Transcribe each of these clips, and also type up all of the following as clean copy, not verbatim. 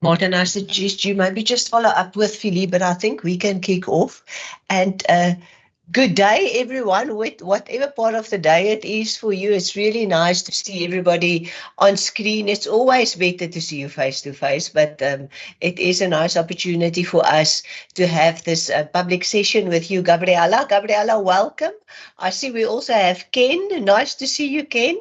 Martin, I suggest you maybe just follow up with Philippe, but I think we can kick off. And good day, everyone, with whatever part of the day it is for you. It's really nice to see everybody on screen. It's always better to see you face to face, but it is a nice opportunity for us to have this public session with you, Gabriela. Gabriela, welcome. I see we also have Ken. Nice to see you, Ken.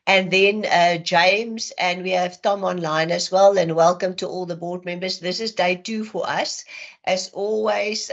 And then James, and we have Tom online as well. And welcome to all the board members. This is day 2 for us. As always,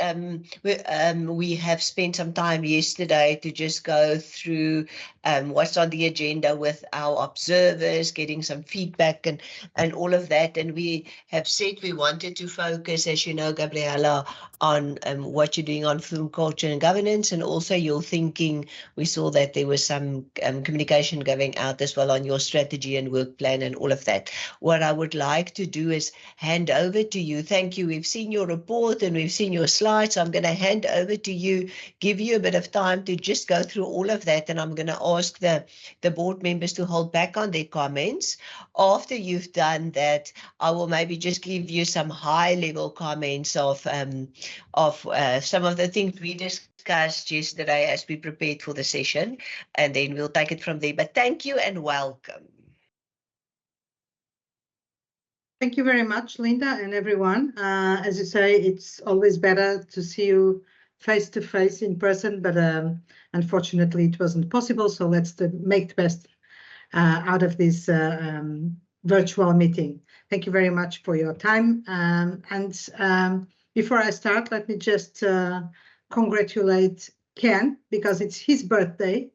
we have spent some time yesterday to just go through what's on the agenda with our observers, getting some feedback and all of that. And we have said we wanted to focus, as you know, Gabriela, on what you're doing on film culture and governance, and also your thinking. We saw that there was some communication going out as well on your strategy and work plan and all of that. What I would like to do is hand over to you. Thank you. We've seen your report and we've seen your slides. I'm going to hand over to you, give you a bit of time to just go through all of that, and I'm going to ask the board members to hold back on their comments. After you've done that, I will maybe just give you some high-level comments of some of the things we discussed yesterday as we prepared for the session, and then we'll take it from there. But thank you and welcome. Thank you very much, Linda, and everyone. As you say, it's always better to see you face to face in person, but unfortunately it wasn't possible. So let's make the best out of this virtual meeting. Thank you very much for your time. Before I start, let me just congratulate Ken, because it's his birthday.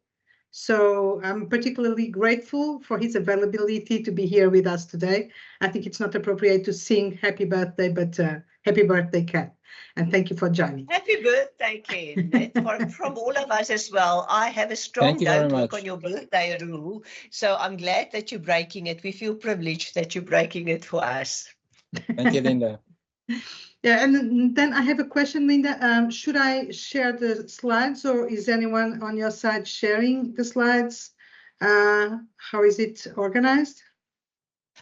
So I'm particularly grateful for his availability to be here with us today. I think it's not appropriate to sing happy birthday, but happy birthday, Ken. And thank you for joining. Happy birthday, Ken. From all of us as well. I have a strong don't talk on your birthday rule. So I'm glad that you're breaking it. We feel privileged that you're breaking it for us. Thank you, Linda. Yeah, and then I have a question, Linda. Should I share the slides, or is anyone on your side sharing the slides? How is it organized?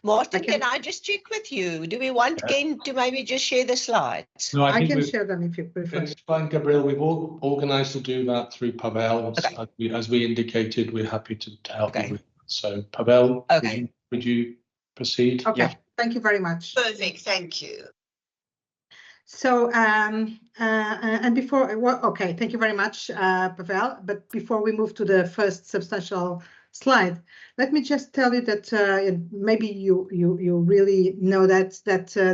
Martin, can I just check with you? Do we want Ken to maybe just share the slides? No, I can share them if you prefer. It's fine, Gabriel. We've all organised to do that through Pavel. Okay. As we indicated, we're happy to help you with that. So, Pavel, would you proceed? Okay, yeah. Thank you very much. Perfect, thank you. So, and before, okay, thank you very much, Pavel. But before we move to the first substantial slide, let me just tell you that maybe you really know that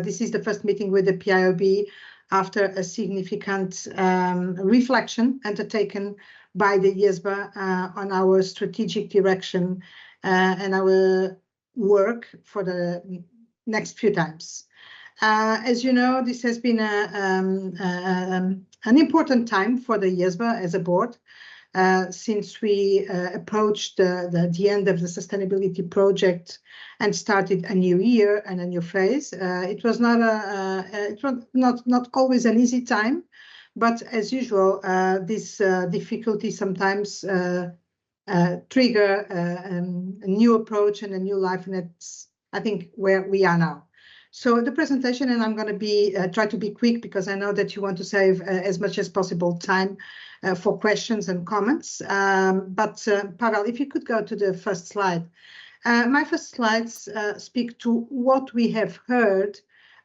this is the first meeting with the PIOB after a significant reflection undertaken by the IESBA on our strategic direction and our work for the next few times. As you know, this has been an important time for the IESBA as a board since we approached the end of the sustainability project and started a new year and a new phase. It was not always an easy time, but as usual, this difficulty sometimes trigger a new approach and a new life, and that's, I think, where we are now. So the presentation, and I'm going to try to be quick because I know that you want to save as much as possible time for questions and comments. Pavel, if you could go to the first slide. My first slides speak to what we have heard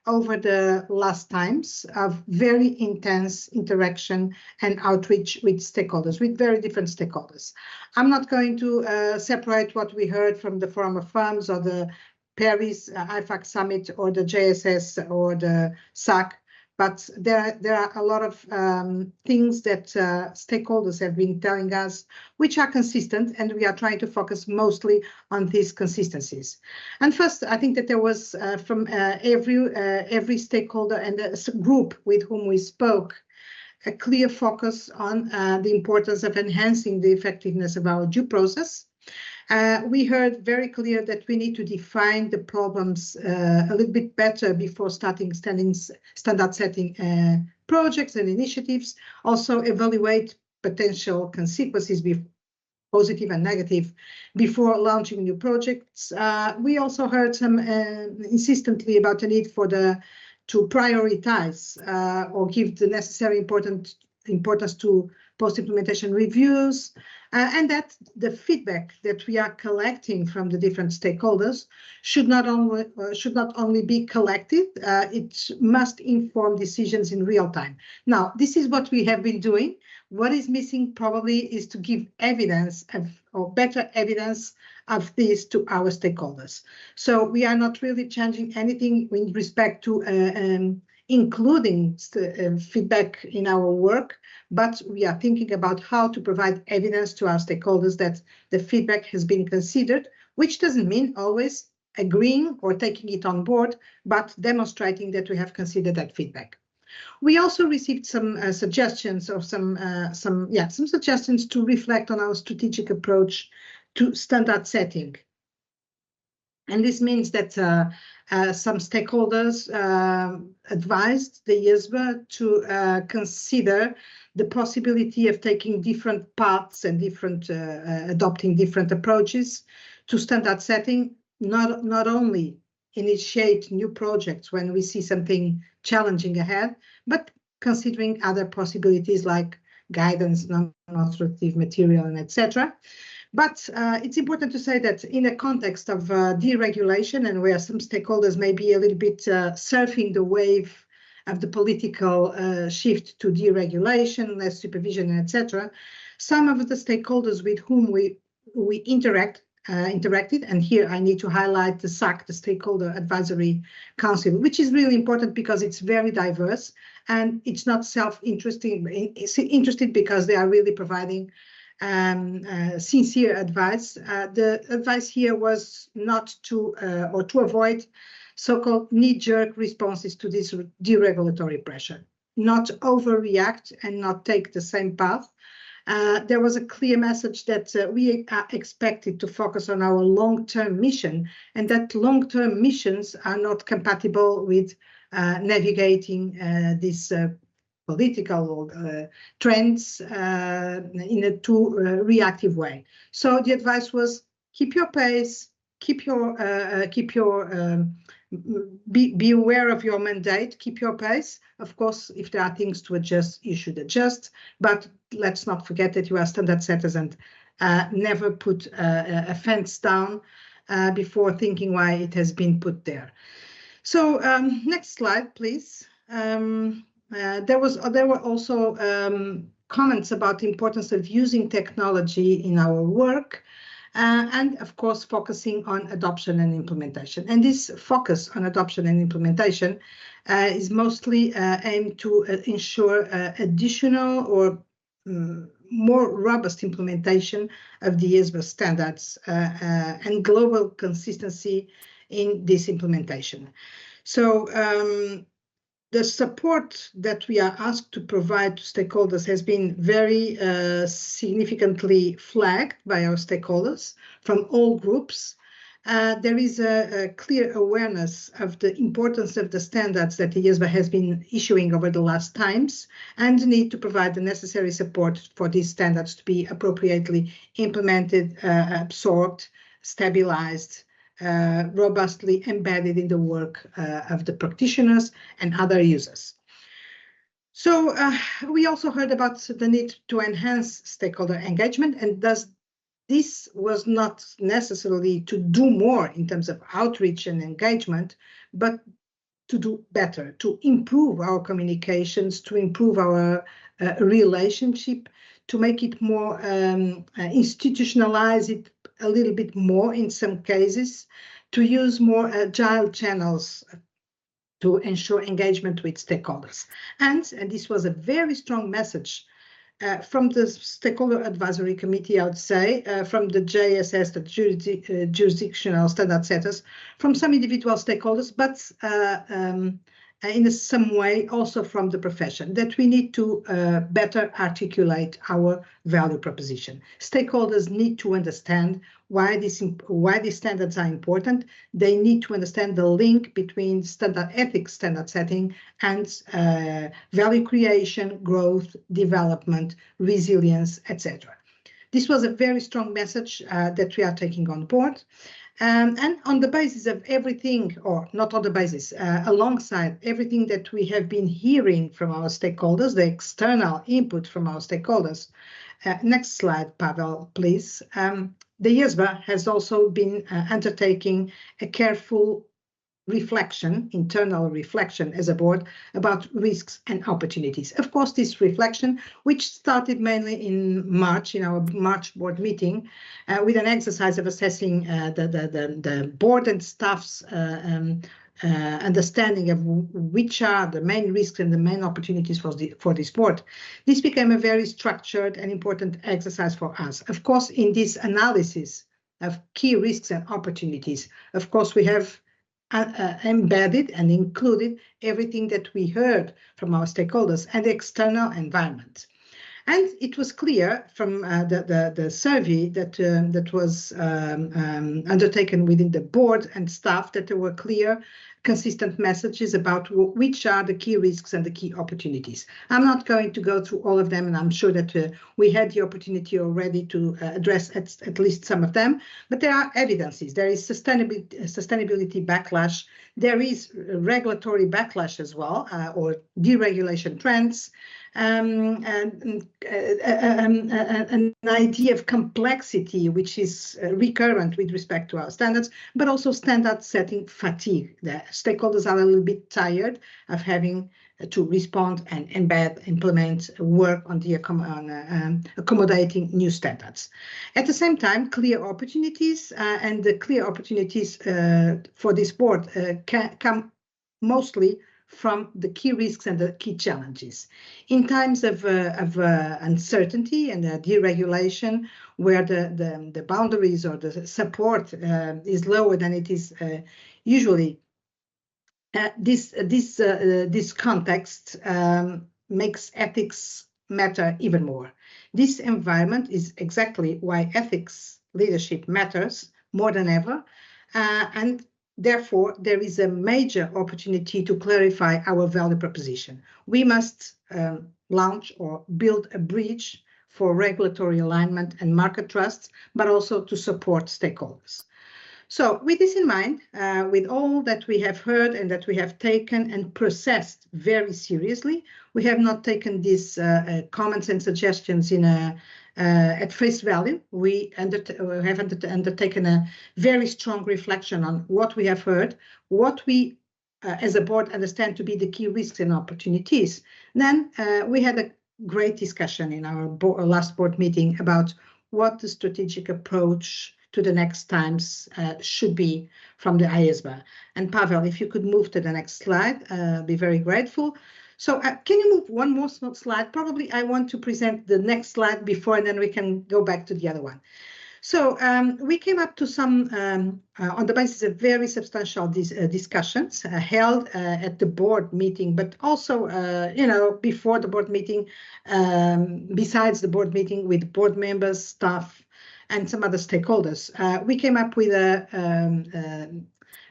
over the last times of very intense interaction and outreach with stakeholders, with very different stakeholders. I'm not going to separate what we heard from the Forum of Firms or the Paris IFAC Summit or the JSS or the SAC, but there are a lot of things that stakeholders have been telling us, which are consistent, and we are trying to focus mostly on these consistencies. And first, I think that there was from every stakeholder and the group with whom we spoke, a clear focus on the importance of enhancing the effectiveness of our due process. We heard very clear that we need to define the problems a little bit better before starting standard setting projects and initiatives. Also evaluate potential consequences positive and negative, before launching new projects. We also heard some insistently about the need to prioritize or give the necessary importance to post-implementation reviews, and that the feedback that we are collecting from the different stakeholders should not only be collected, it must inform decisions in real time. Now, this is what we have been doing. What is missing probably is to give evidence or better evidence of this to our stakeholders. So we are not really changing anything with respect to including feedback in our work, but we are thinking about how to provide evidence to our stakeholders that the feedback has been considered, which doesn't mean always agreeing or taking it on board, but demonstrating that we have considered that feedback. We also received some suggestions or some suggestions to reflect on our strategic approach to standard setting. And this means that some stakeholders advised the IESBA to consider the possibility of taking different paths and adopting different approaches to standard setting, not only initiate new projects when we see something challenging ahead, but considering other possibilities like guidance, non-authoritative material, and etc. But it's important to say that in a context of deregulation, and where some stakeholders may be a little bit surfing the wave of the political shift to deregulation, less supervision, etc., some of the stakeholders with whom we interacted, and here I need to highlight the SAC, the Stakeholder Advisory Council, which is really important because it's very diverse and it's not self-interested, it's interested because they are really providing sincere advice. The advice here was not to avoid so-called knee-jerk responses to this deregulatory pressure, not overreact and not take the same path. There was a clear message that we are expected to focus on our long-term mission, and that long-term missions are not compatible with navigating these political trends in a too reactive way. So the advice was keep your pace, be aware of your mandate, keep your pace. Of course, if there are things to adjust, you should adjust, but let's not forget that you are standard setters and never put a fence down before thinking why it has been put there. So next slide, please. There were also comments about the importance of using technology in our work, and of course focusing on adoption and implementation. And this focus on adoption and implementation is mostly aimed to ensure additional or more robust implementation of the IESBA standards and global consistency in this implementation. So the support that we are asked to provide to stakeholders has been very significantly flagged by our stakeholders from all groups. There is a clear awareness of the importance of the standards that the IESBA has been issuing over the last times, and the need to provide the necessary support for these standards to be appropriately implemented, absorbed, stabilized, robustly embedded in the work of the practitioners and other users. So we also heard about the need to enhance stakeholder engagement, and thus this was not necessarily to do more in terms of outreach and engagement, but to do better, to improve our communications, to improve our relationship, to make it more institutionalize it a little bit more in some cases, to use more agile channels to ensure engagement with stakeholders. And this was a very strong message from the Stakeholder Advisory Committee, I would say, from the JSS, the jurisdictional standard setters, from some individual stakeholders, but in some way also from the profession, that we need to better articulate our value proposition. Stakeholders need to understand why these standards are important. They need to understand the link between standard ethics, standard setting, and value creation, growth, development, resilience, etc. This was a very strong message that we are taking on board. And on the basis of everything, or not on the basis, alongside everything that we have been hearing from our stakeholders, the external input from our stakeholders. Next slide, Pavel, please. The IESBA has also been undertaking a careful reflection, internal reflection as a board about risks and opportunities. Of course, this reflection, which started mainly in March, in our March board meeting, with an exercise of assessing the board and staff's understanding of which are the main risks and the main opportunities for this board. This became a very structured and important exercise for us. Of course, in this analysis of key risks and opportunities, of course, we have embedded and included everything that we heard from our stakeholders and the external environment. And it was clear from the survey that was undertaken within the board and staff that there were clear, consistent messages about which are the key risks and the key opportunities. I'm not going to go through all of them, and I'm sure that we had the opportunity already to address at least some of them, but there are evidences. There is sustainability backlash. There is regulatory backlash as well, or deregulation trends. An idea of complexity, which is recurrent with respect to our standards, but also standard setting fatigue. The stakeholders are a little bit tired of having to respond and embed, implement, work on the accommodating new standards. At the same time, clear opportunities, and the clear opportunities for this board can come mostly from the key risks and the key challenges. In times of uncertainty and deregulation, where the boundaries or the support is lower than it is usually, this context makes ethics matter even more. This environment is exactly why ethics leadership matters more than ever, and therefore, there is a major opportunity to clarify our value proposition. We must launch or build a bridge for regulatory alignment and market trust, but also to support stakeholders. So with this in mind, with all that we have heard and that we have taken and processed very seriously, we have not taken these comments and suggestions in at face value. We have undertaken a very strong reflection on what we have heard, what we as a board understand to be the key risks and opportunities. Then we had a great discussion in our last board meeting about what the strategic approach to the next times should be from the IESBA. And Pavel, if you could move to the next slide, be very grateful. So can you move one more slide? Probably I want to present the next slide before, and then we can go back to the other one. So we came up to some, on the basis of very substantial discussions held at the board meeting, but also, before the board meeting, besides the board meeting with board members, staff, and some other stakeholders. We came up with a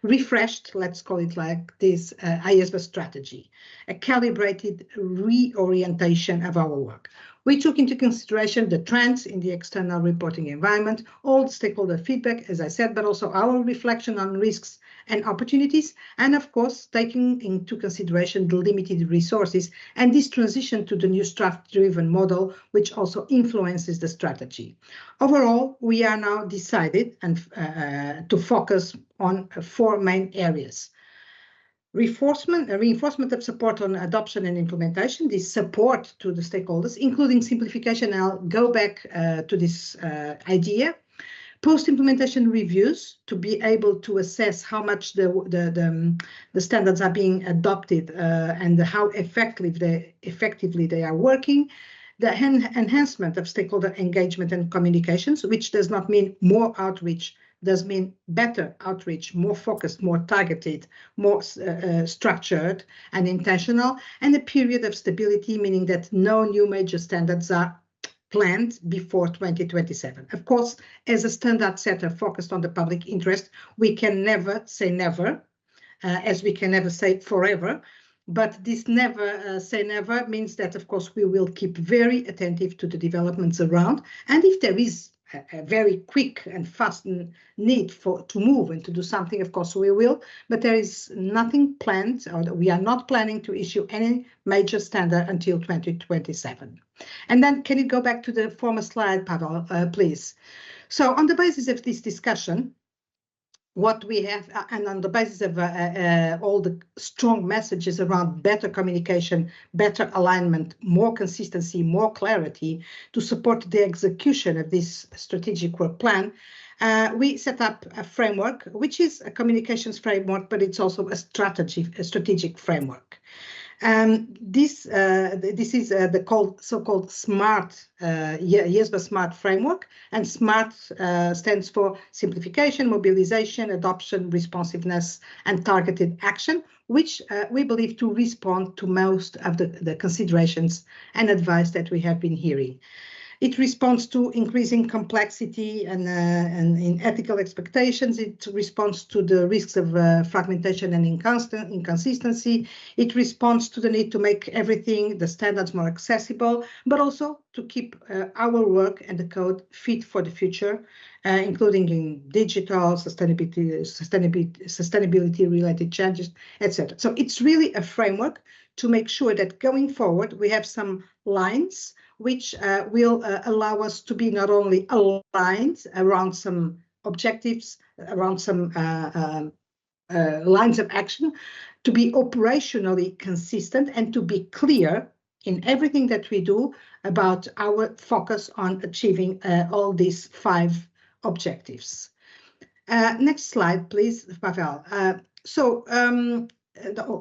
refreshed, let's call it like this, IESBA strategy, a calibrated reorientation of our work. We took into consideration the trends in the external reporting environment, all the stakeholder feedback, as I said, but also our reflection on risks and opportunities, and of course, taking into consideration the limited resources and this transition to the new staff-driven model, which also influences the strategy. Overall, we are now decided to focus on 4 main areas. Reinforcement of support on adoption and implementation, this support to the stakeholders, including simplification. I'll go back to this idea. Post-implementation reviews to be able to assess how much the standards are being adopted and how effectively they are working. The enhancement of stakeholder engagement and communications, which does not mean more outreach, does mean better outreach, more focused, more targeted, more structured and intentional, and a period of stability, meaning that no new major standards are planned before 2027. Of course, as a standard setter focused on the public interest, we can never say never, as we can never say forever. but this never say never means that, of course, we will keep very attentive to the developments around. And if there is a very quick and fast need to move and to do something, of course, we will. But there is nothing planned, or we are not planning to issue any major standard until 2027. And then can you go back to the former slide, Pavel, please? So on the basis of this discussion, what we have, and on the basis of all the strong messages around better communication, better alignment, more consistency, more clarity to support the execution of this strategic work plan, we set up a framework, which is a communications framework, but it's also a strategic framework. This is the so-called SMART, IESBA SMART framework, and SMART stands for simplification, mobilization, adoption, responsiveness, and targeted action, which we believe to respond to most of the considerations and advice that we have been hearing. It responds to increasing complexity and in ethical expectations. It responds to the risks of fragmentation and inconsistency. It responds to the need to make everything, the standards, more accessible, but also to keep our work and the code fit for the future, including in digital sustainability-related changes, etc. So it's really a framework to make sure that going forward we have some lines which will allow us to be not only aligned around some objectives, around some lines of action, to be operationally consistent and to be clear in everything that we do about our focus on achieving all these 5 objectives. Next slide, please, Pavel.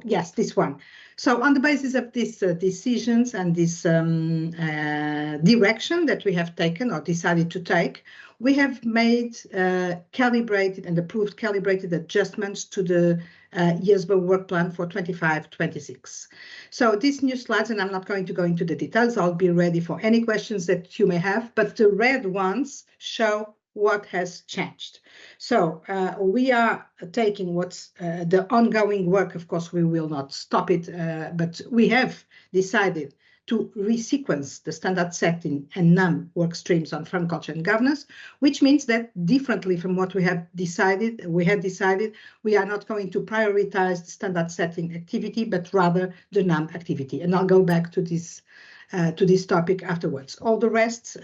Yes, this one. So on the basis of these decisions and this direction that we have taken or decided to take, we have made calibrated and approved calibrated adjustments to the IESBA work plan for 25-26. So these new slides, and I'm not going to go into the details, I'll be ready for any questions that you may have, but the red ones show what has changed. So we are taking what's the ongoing work. Of course, we will not stop it, but we have decided to resequence the standard setting and NUM work streams on farm culture and governance, which means that differently from what we had decided, we are not going to prioritize the standard setting activity, but rather the NUM activity. And I'll go back to this topic afterwards. All the rest,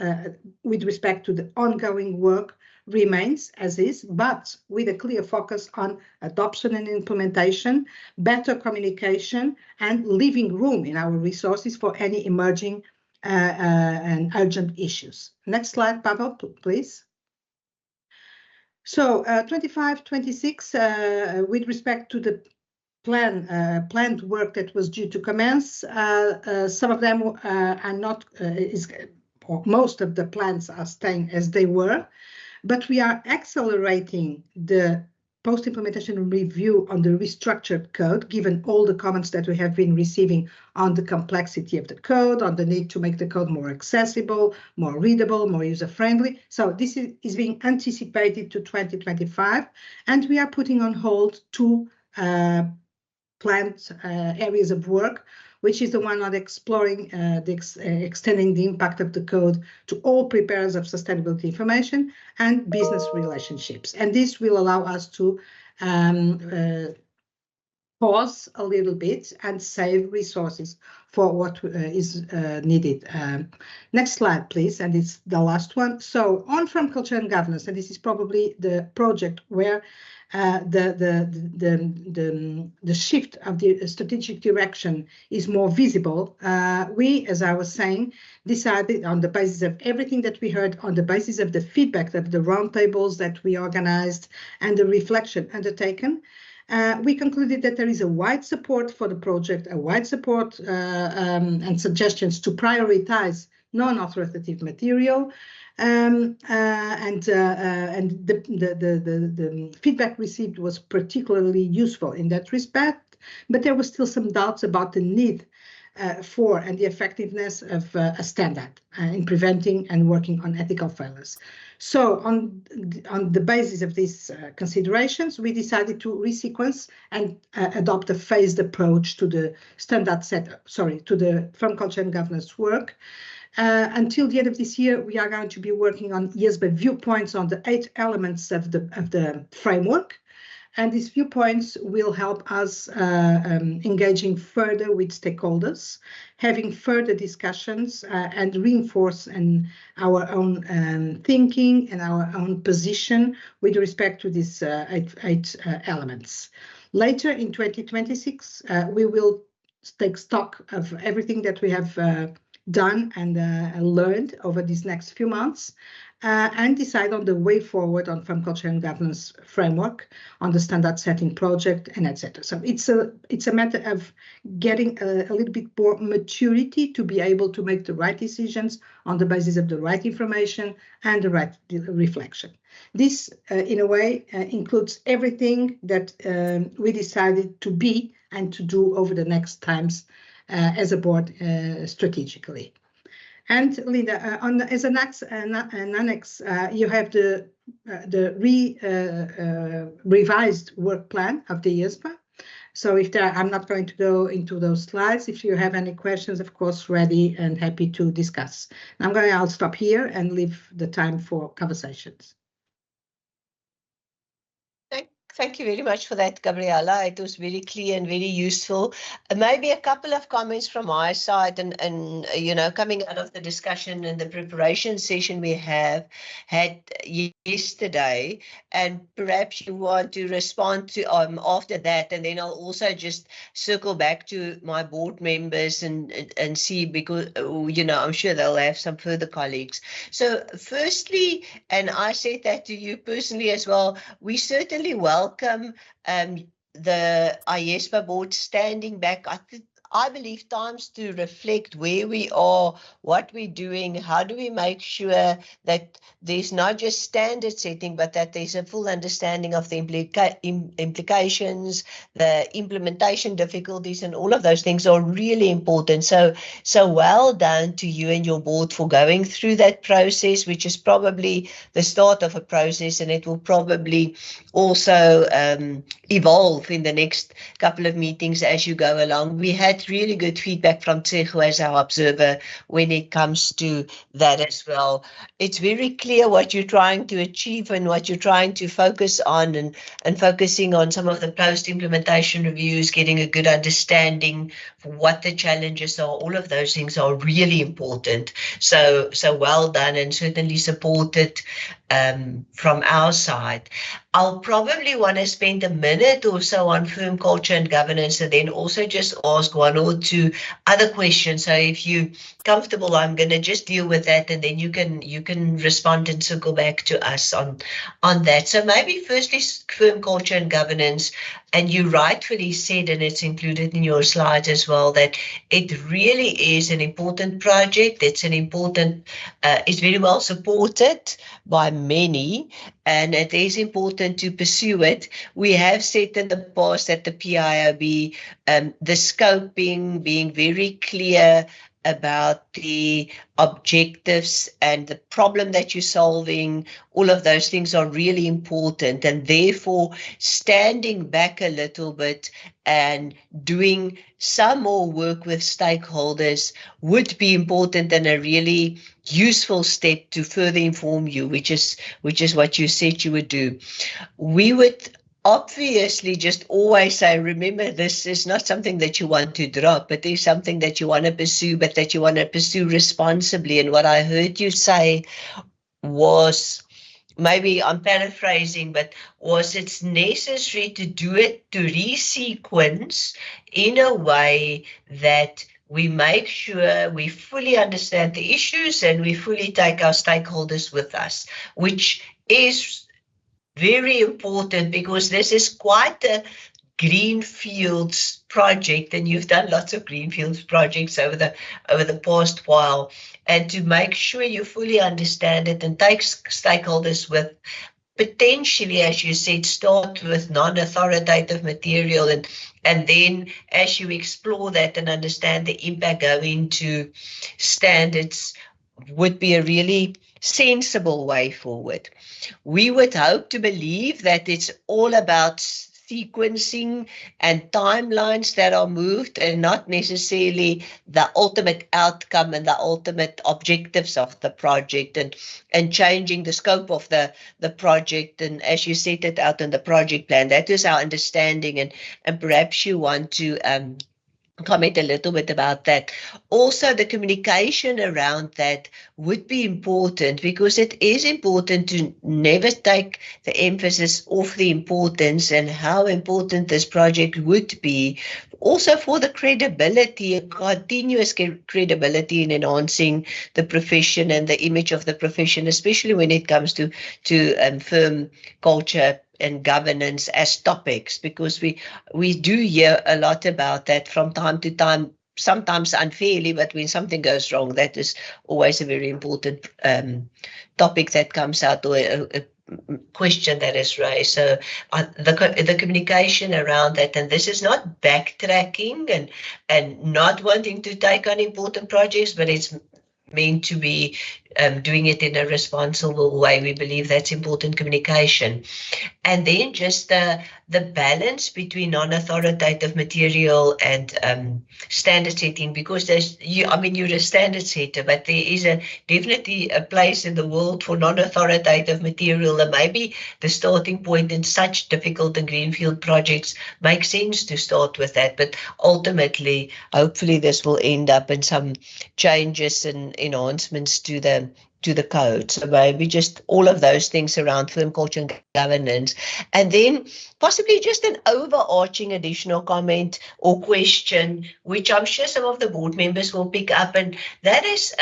with respect to the ongoing work, remains as is, but with a clear focus on adoption and implementation, better communication, and leaving room in our resources for any emerging and urgent issues. Next slide, Pavel, please. So 25-26, with respect to the planned work that was due to commence. Some of them are not, or most of the plans are staying as they were, but we are accelerating the post-implementation review on the restructured code, given all the comments that we have been receiving on the complexity of the code, on the need to make the code more accessible, more readable, more user-friendly. So this is being anticipated to 2025, and we are putting on hold 2 planned areas of work, which is the one on exploring extending the impact of the code to all preparers of sustainability information and business relationships. And this will allow us to pause a little bit and save resources for what is needed. Next slide, please, and it's the last one. So on farm culture and governance, and this is probably the project where the shift of the strategic direction is more visible. We, as I was saying, decided on the basis of everything that we heard, on the basis of the feedback of the roundtables that we organized and the reflection undertaken, we concluded that there is a wide support for the project, a wide support and suggestions to prioritize non-authoritative material, and the feedback received was particularly useful in that respect, but there was still some doubts about the need for and the effectiveness of a standard in preventing and working on ethical failures. So on the basis of these considerations, we decided to resequence and adopt a phased approach to the to the firm culture and governance work. Until the end of this year, we are going to be working on IESBA viewpoints on the 8 elements of the framework. And these viewpoints will help us engaging further with stakeholders, having further discussions and reinforce our own thinking and our own position with respect to these 8 elements. Later in 2026, we will take stock of everything that we have done and learned over these next few months and decide on the way forward on firm culture and governance framework, on the standard setting project, and etc. So it's a matter of getting a little bit more maturity to be able to make the right decisions on the basis of the right information and the right reflection. This, in a way, includes everything that we decided to be and to do over the next times as a board strategically. And Linda, as an annex, you have the revised work plan of the IESBA. So I'm not going to go into those slides. If you have any questions, of course, ready and happy to discuss. I'll stop here and leave the time for conversations. Thank you very much for that, Gabriella. It was very clear and very useful. Maybe a couple of comments from my side and you know, coming out of the discussion and the preparation session we had yesterday, and perhaps you want to respond to after that, and then I'll also just circle back to my board members and see, because you know, I'm sure they'll have some further colleagues. So firstly, and I said that to you personally as well, we certainly welcome the IESBA board standing back. I believe times to reflect where we are, what we're doing, how do we make sure that there's not just standard setting, but that there's a full understanding of the implications, the implementation difficulties, and all of those things are really important. So well done to you and your board for going through that process, which is probably the start of a process, and it will probably also evolve in the next couple of meetings as you go along. We had really good feedback from Tsecho as our observer when it comes to that as well. It's very clear what you're trying to achieve and what you're trying to focus on, and focusing on some of the post-implementation reviews, getting a good understanding for what the challenges are. All of those things are really important. So well done, and certainly supported from our side. I'll probably want to spend a minute or so on firm culture and governance, and then also just ask 1 or 2 other questions. So if you're comfortable, I'm going to just deal with that, and then you can respond and circle back to us on that. So maybe firstly, firm culture and governance, and you rightfully said, and it's included in your slides as well, that it really is an important project. It's an important, it's very well supported by many, and it is important to pursue it. We have said in the past that the PIOB, the scope being very clear about the objectives and the problem that you're solving, all of those things are really important, and therefore standing back a little bit and doing some more work with stakeholders would be important and a really useful step to further inform you, which is what you said you would do. We would obviously just always say, remember, this is not something that you want to drop, but there's something that you want to pursue, but that you want to pursue responsibly. And what I heard you say was, maybe I'm paraphrasing, but was it's necessary to do it, to resequence in a way that we make sure we fully understand the issues and we fully take our stakeholders with us, which is very important, because this is quite a greenfields project, and you've done lots of greenfields projects over the past while, and to make sure you fully understand it and take stakeholders potentially, as you said, start with non-authoritative material, and then as you explore that and understand the impact, go into standards would be a really sensible way forward. We would hope to believe that it's all about sequencing and timelines that are moved, and not necessarily the ultimate outcome and the ultimate objectives of the project, and changing the scope of the project. And as you set it out in the project plan, that is our understanding, and perhaps you want to comment a little bit about that. Also, the communication around that would be important, because it is important to never take the emphasis off the importance and how important this project would be, also for the credibility, continuous credibility in enhancing the profession and the image of the profession, especially when it comes to firm culture and governance as topics, because we do hear a lot about that from time to time, sometimes unfairly, but when something goes wrong, that is always a very important topic that comes out, or a question that is raised. So the communication around that, and this is not backtracking and not wanting to take on important projects, but it's meant to be doing it in a responsible way. We believe that's important communication. And then just the balance between non-authoritative material and standard setting, because you're a standard setter, but there is definitely a place in the world for non-authoritative material, and maybe the starting point in such difficult and greenfield projects makes sense to start with that. But ultimately, hopefully this will end up in some changes and enhancements to the code. So maybe just all of those things around firm culture and governance. And then possibly just an overarching additional comment or question, which I'm sure some of the board members will pick up, and that is,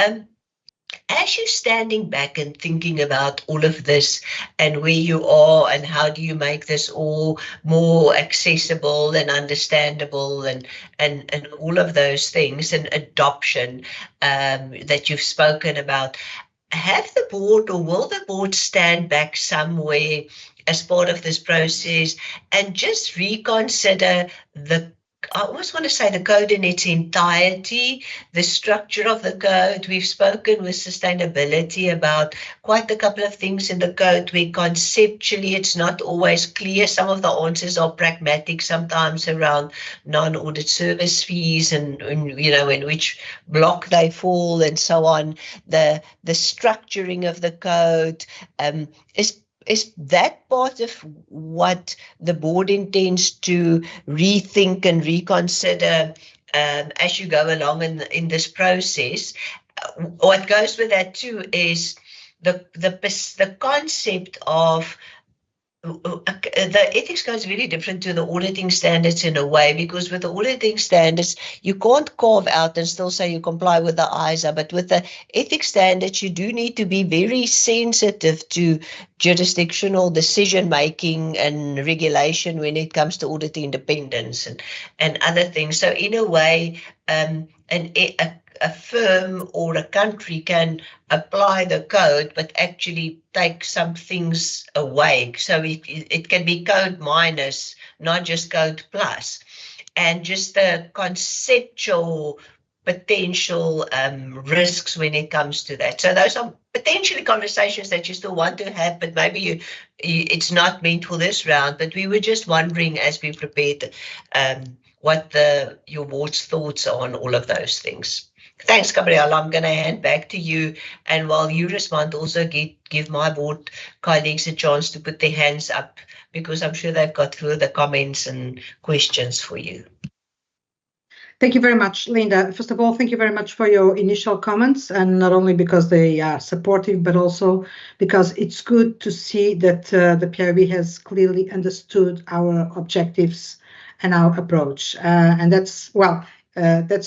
as you're standing back and thinking about all of this and where you are and how do you make this all more accessible and understandable and all of those things, and adoption that you've spoken about, have the board, or will the board stand back somewhere as part of this process and just reconsider I almost want to say the code in its entirety, the structure of the code? We've spoken with sustainability about quite a couple of things in the code where conceptually it's not always clear. Some of the answers are pragmatic, sometimes around non-audit service fees and in which block they fall and so on. The structuring of the code is that part of what the board intends to rethink and reconsider as you go along in this process? What goes with that too is the concept of the ethics code is very different to the auditing standards in a way, because with the auditing standards, you can't carve out and still say you comply with the IESBA, but with the ethics standards, you do need to be very sensitive to jurisdictional decision-making and regulation when it comes to audit independence and other things. So in a way, a firm or a country can apply the code, but actually take some things away. So it can be code minus, not just code plus. And just the conceptual potential risks when it comes to that. So those are potentially conversations that you still want to have, but maybe it's not meant for this round. But we were just wondering as we prepared what your board's thoughts are on all of those things. Thanks, Gabrielle. I'm going to hand back to you. And while you respond, also give my board colleagues a chance to put their hands up, because I'm sure they've got further comments and questions for you. Thank you very much, Linda. First of all, thank you very much for your initial comments, and not only because they are supportive, but also because it's good to see that the PIB has clearly understood our objectives and our approach. And that's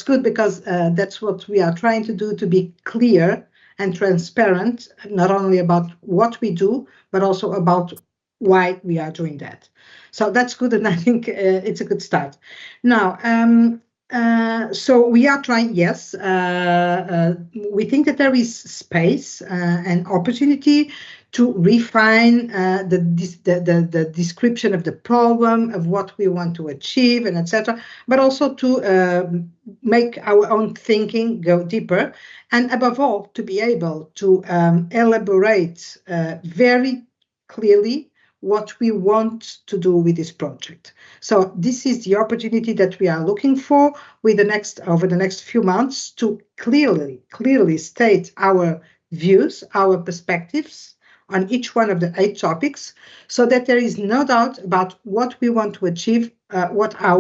good, because that's what we are trying to do, to be clear and transparent, not only about what we do, but also about why we are doing that. So that's good, and I think it's a good start. Now, So we are trying, yes. We think that there is space and opportunity to refine the description of the problem, of what we want to achieve, and etc. But also to make our own thinking go deeper, and above all, to be able to elaborate very clearly what we want to do with this project. So this is the opportunity that we are looking for over the next few months to clearly state our views, our perspectives on each one of the 8 topics, so that there is no doubt about what we want to achieve, what are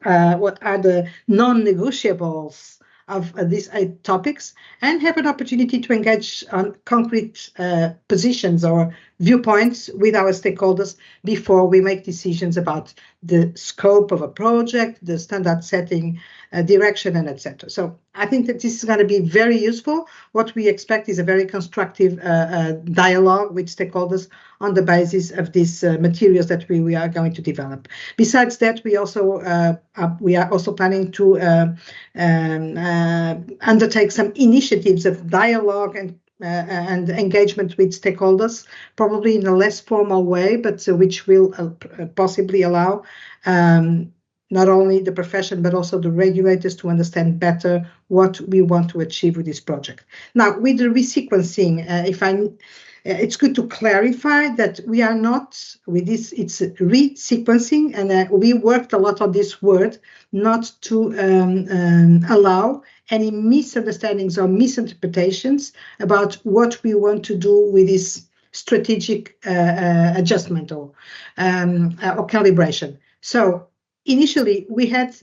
the non-negotiables of these 8 topics, and have an opportunity to engage on concrete positions or viewpoints with our stakeholders before we make decisions about the scope of a project, the standard setting, direction, and etc. So I think that this is going to be very useful. What we expect is a very constructive dialogue with stakeholders on the basis of these materials that we are going to develop. Besides that, we are also planning to undertake some initiatives of dialogue and engagement with stakeholders, probably in a less formal way, but which will possibly allow not only the profession, but also the regulators to understand better what we want to achieve with this project. Now, with the resequencing, it's good to clarify that we are not, with this, it's resequencing, and we worked a lot on this word, not to allow any misunderstandings or misinterpretations about what we want to do with this strategic adjustment or calibration. So initially, we had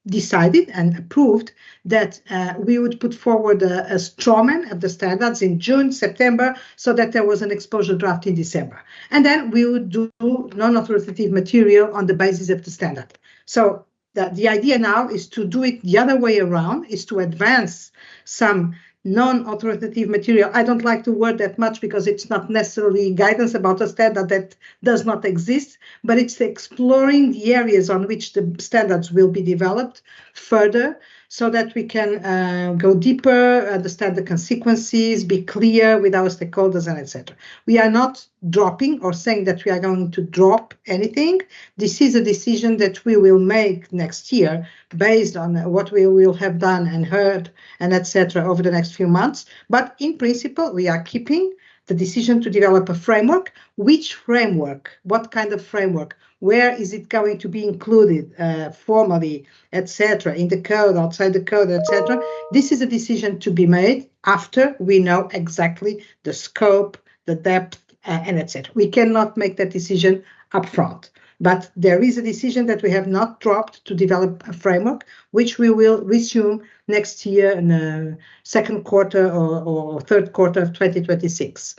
decided and approved that we would put forward a strawman of the standards in June, September, so that there was an exposure draft in December. And then we would do non-authoritative material on the basis of the standard. So the idea now is to do it the other way around, is to advance some non-authoritative material. I don't like the word that much because it's not necessarily guidance about a standard that does not exist, but it's exploring the areas on which the standards will be developed further so that we can go deeper, understand the consequences, be clear with our stakeholders, and etc. We are not dropping or saying that we are going to drop anything. This is a decision that we will make next year based on what we will have done and heard and etc. over the next few months. But in principle, we are keeping the decision to develop a framework. Which framework? What kind of framework? Where is it going to be included formally, etc., in the code, outside the code, etc.? This is a decision to be made after we know exactly the scope, the depth, and etc. We cannot make that decision upfront. But there is a decision that we have not dropped to develop a framework, which we will resume next year in the second quarter or third quarter of 2026.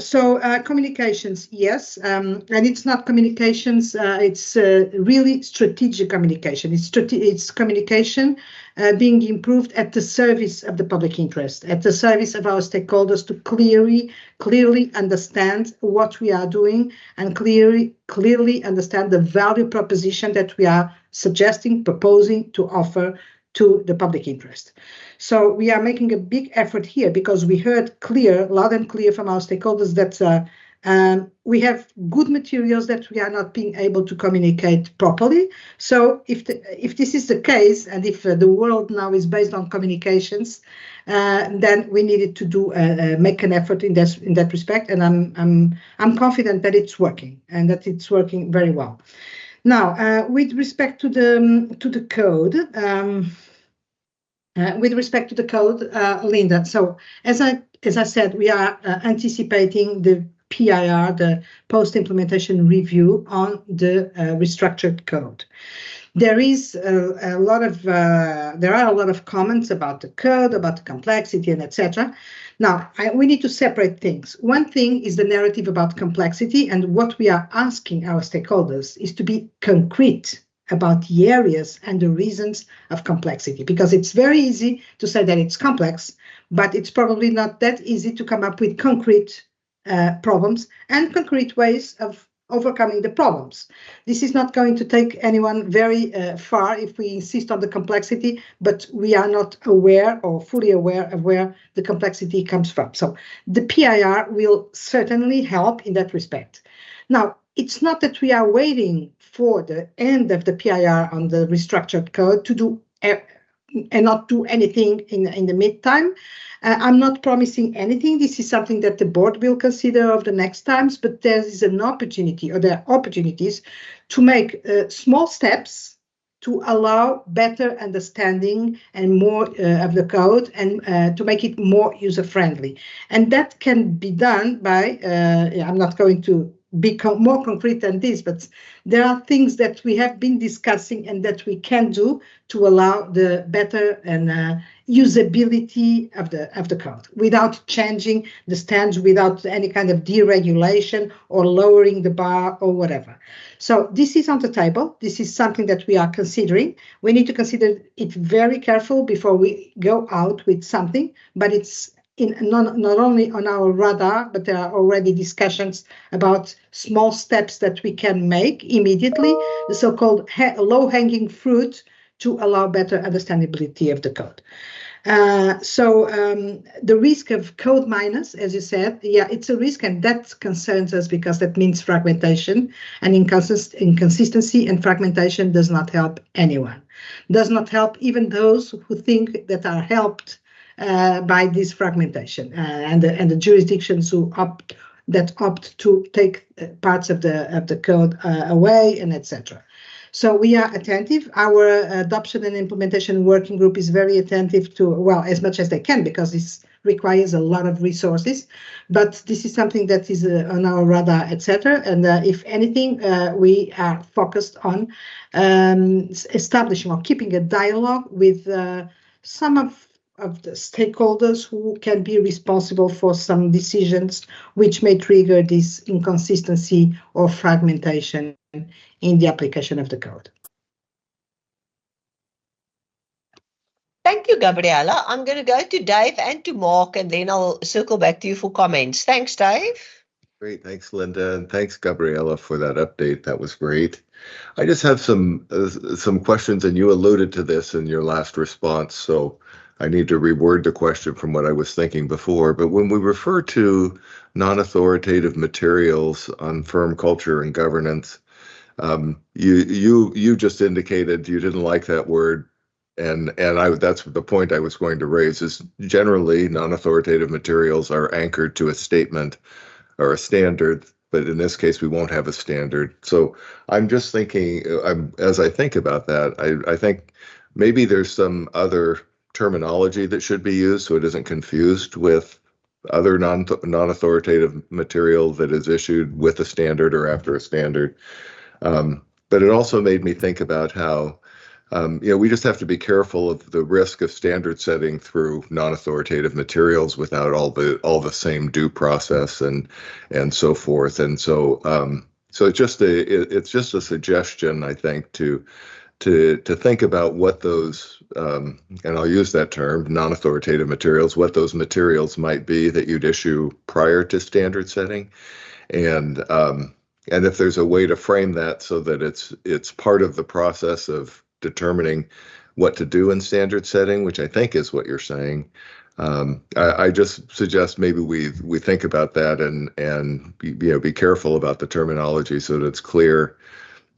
So communications, yes, and it's not communications, it's really strategic communication. It's communication being improved at the service of the public interest, at the service of our stakeholders to clearly understand what we are doing and clearly understand the value proposition that we are suggesting, proposing to offer to the public interest. So we are making a big effort here because we heard loud and clear from our stakeholders that we have good materials that we are not being able to communicate properly. So if this is the case, and if the world now is based on communications, then we needed to make an effort in that respect. And I'm confident that it's working and that it's working very well. Now, with respect to the code. Linda, so as I said, we are anticipating the PIR, the post-implementation review on the restructured code. There are a lot of comments about the code, about the complexity, and etc. Now, we need to separate things. One thing is the narrative about complexity, and what we are asking our stakeholders is to be concrete about the areas and the reasons of complexity, because it's very easy to say that it's complex, but it's probably not that easy to come up with concrete problems and concrete ways of overcoming the problems. This is not going to take anyone very far if we insist on the complexity, but we are not aware or fully aware of where the complexity comes from. So the PIR will certainly help in that respect. Now, it's not that we are waiting for the end of the PIR on the restructured code to do and not do anything in the meantime. I'm not promising anything. This is something that the board will consider over the next times, but there is an opportunity, or there are opportunities to make small steps to allow better understanding and more of the code, and to make it more user-friendly. And that can be done by, I'm not going to be more concrete than this, but there are things that we have been discussing and that we can do to allow the better and usability of the code without changing the standards, without any kind of deregulation or lowering the bar or whatever. So this is on the table. This is something that we are considering. We need to consider it very careful before we go out with something, but it's not only on our radar, but there are already discussions about small steps that we can make immediately, the so-called low-hanging fruit, to allow better understandability of the code. The risk of code minus, as you said, yeah, it's a risk, and that concerns us because that means fragmentation and inconsistency, and fragmentation does not help anyone. Does not help even those who think that are helped by this fragmentation, and the jurisdictions who opt to take parts of the code away, and etc. So we are attentive. Our adoption and implementation working group is very attentive to, well, as much as they can, because this requires a lot of resources. But this is something that is on our radar, etc. And if anything, we are focused on establishing or keeping a dialogue with some of the stakeholders who can be responsible for some decisions which may trigger this inconsistency or fragmentation in the application of the code. Thank you, Gabriella. I'm going to go to Dave and to Mark, and then I'll circle back to you for comments. Thanks, Dave. Great. Thanks, Linda. And thanks, Gabriella, for that update. That was great. I just have some questions, and you alluded to this in your last response, so I need to reword the question from what I was thinking before. But when we refer to non-authoritative materials on firm culture and governance, you just indicated you didn't like that word, and that's the point I was going to raise. Is generally non-authoritative materials are anchored to a statement or a standard, but in this case we won't have a standard. So I'm just thinking, as I think about that, I think maybe there's some other terminology that should be used so it isn't confused with other non-authoritative material that is issued with a standard or after a standard. But it also made me think about how we just have to be careful of the risk of standard setting through non-authoritative materials without all the same due process and so forth. And so it's just a suggestion, I think, to think about what those and I'll use that term, non-authoritative materials, what those materials might be that you'd issue prior to standard setting, and if there's a way to frame that so that it's part of the process of determining what to do in standard setting, which I think is what you're saying. I just suggest maybe we think about that and be careful about the terminology so that it's clear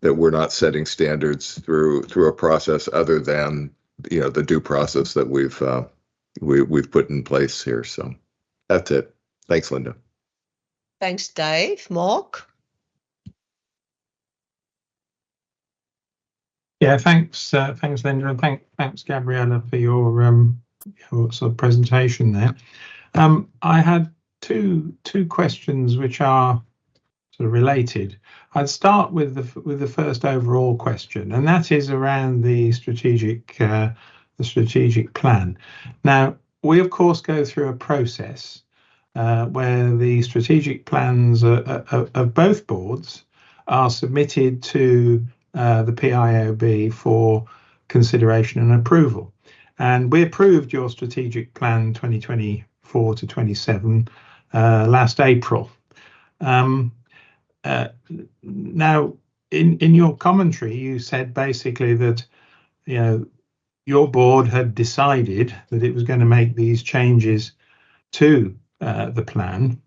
that we're not setting standards through a process other than the due process that we've put in place here. So that's it. Thanks, Linda. Thanks, Dave. Mark? Yeah, thanks, Linda, and thanks, Gabriella, for your sort of presentation there. I had two questions which are sort of related. I'd start with the first overall question, and that is around the strategic plan. Now, we of course go through a process where the strategic plans of both boards are submitted to the PIOB for consideration and approval. And we approved your strategic plan 2024 to 27 last April. Now, in your commentary, you said basically that, you know, your board had decided that it was going to make these changes to the plan.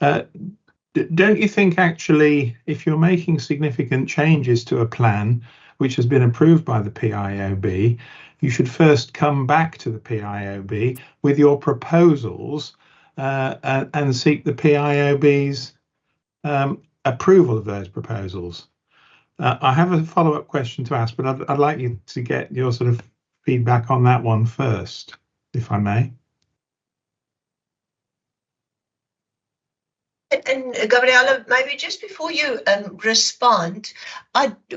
Don't you think actually, if you're making significant changes to a plan which has been approved by the PIOB, you should first come back to the PIOB with your proposals and seek the PIOB's approval of those proposals? I have a follow-up question to ask, but I'd like you to get your sort of feedback on that one first, if I may. And Gabriella, maybe just before you respond,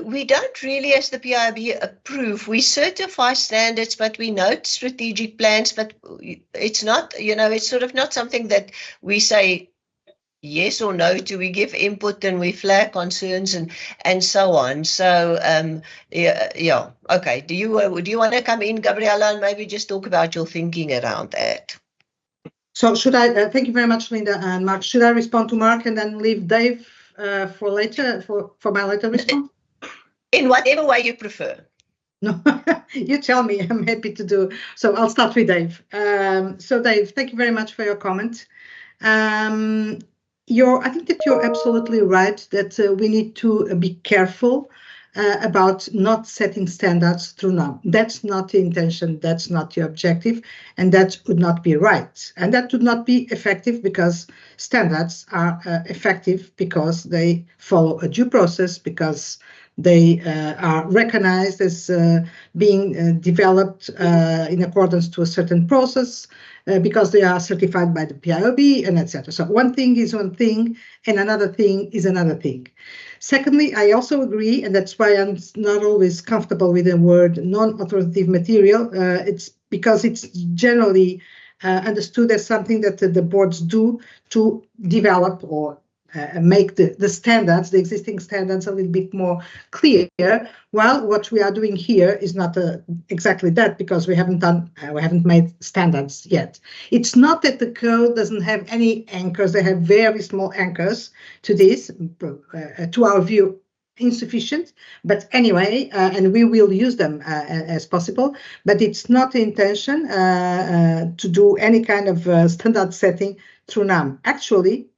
we don't really, as the PIB, approve. We certify standards, but we note strategic plans, but it's not, you know, it's sort of not something that we say yes or no to. We give input and we flag concerns and so on. So yeah, okay. Do you want to come in, Gabriella, and maybe just talk about your thinking around that? So should I, thank you very much, Linda and Mark. Should I respond to Mark and then leave Dave for later, for my later response? In whatever way you prefer. No, you tell me, I'm happy to do. So I'll start with Dave. So Dave, thank you very much for your comment. I think that you're absolutely right that we need to be careful about not setting standards through NAM. That's not the intention, that's not your objective, and that would not be right. And that would not be effective because standards are effective because they follow a due process, because they are recognized as being developed in accordance to a certain process, because they are certified by the PIOB, and etc. So one thing is one thing, and another thing is another thing. Secondly, I also agree, and that's why I'm not always comfortable with the word non-authoritative material. It's because it's generally understood as something that the boards do to develop or make the standards, the existing standards, a little bit more clear. Well, what we are doing here is not exactly that, because we haven't made standards yet. It's not that the code doesn't have any anchors; they have very small anchors to this, to our view, insufficient. But anyway, and we will use them as possible. But it's not the intention to do any kind of standard setting through NAM. Actually,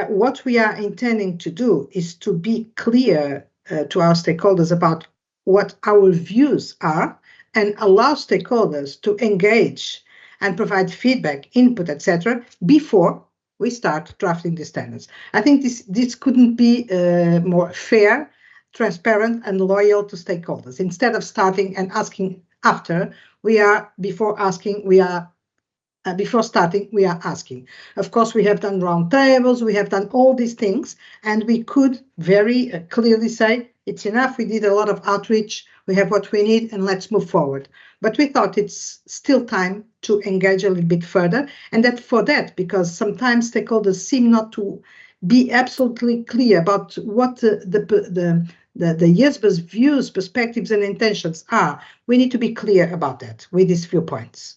what we are intending to do is to be clear to our stakeholders about what our views are and allow stakeholders to engage and provide feedback, input, etc., before we start drafting the standards. I think this couldn't be more fair, transparent, and loyal to stakeholders. Instead of starting and asking after, before starting, we are asking. Of course, we have done roundtables, we have done all these things, and we could very clearly say, it's enough, we did a lot of outreach, we have what we need, and let's move forward. But we thought it's still time to engage a little bit further, and because sometimes stakeholders seem not to be absolutely clear about what the IESBA's views, perspectives, and intentions are. We need to be clear about that with these few points,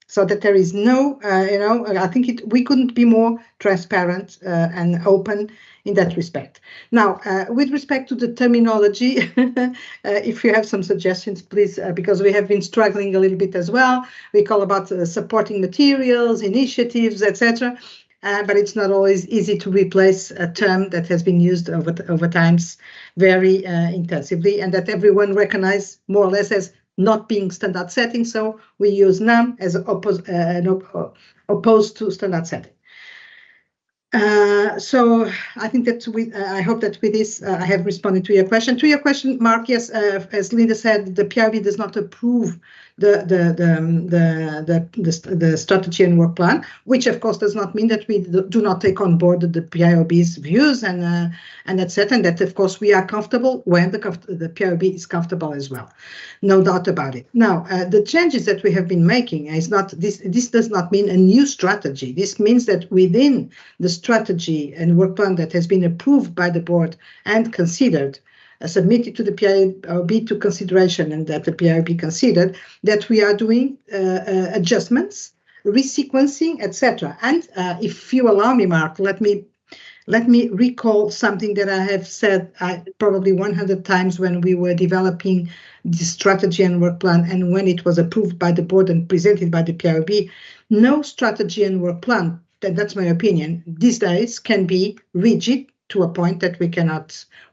so that there is no, I think we couldn't be more transparent and open in that respect. Now, with respect to the terminology, if you have some suggestions, please, because we have been struggling a little bit as well. We call about supporting materials, initiatives, etc. But it's not always easy to replace a term that has been used over times very intensively, and that everyone recognizes more or less as not being standard setting, so we use NAM as opposed to standard setting. So I think that I hope that with this I have responded to your question. To your question, Mark, yes, as Linda said, the PIB does not approve the strategy and work plan, which of course does not mean that we do not take on board the PIB's views and etc. And that of course we are comfortable when the PIB is comfortable as well, no doubt about it. Now the changes that we have been making is not this. This does not mean a new strategy. This means that within the strategy and work plan that has been approved by the board and considered, submitted to the PIB to consideration, and that the PIB considered, that we are doing adjustments, resequencing, etc. And if you allow me, Mark, let me let me recall something that I have said probably 100 times when we were developing the strategy and work plan, and when it was approved by the board and presented by the PIOB. No strategy and work plan, that's my opinion, these days can be rigid to a point that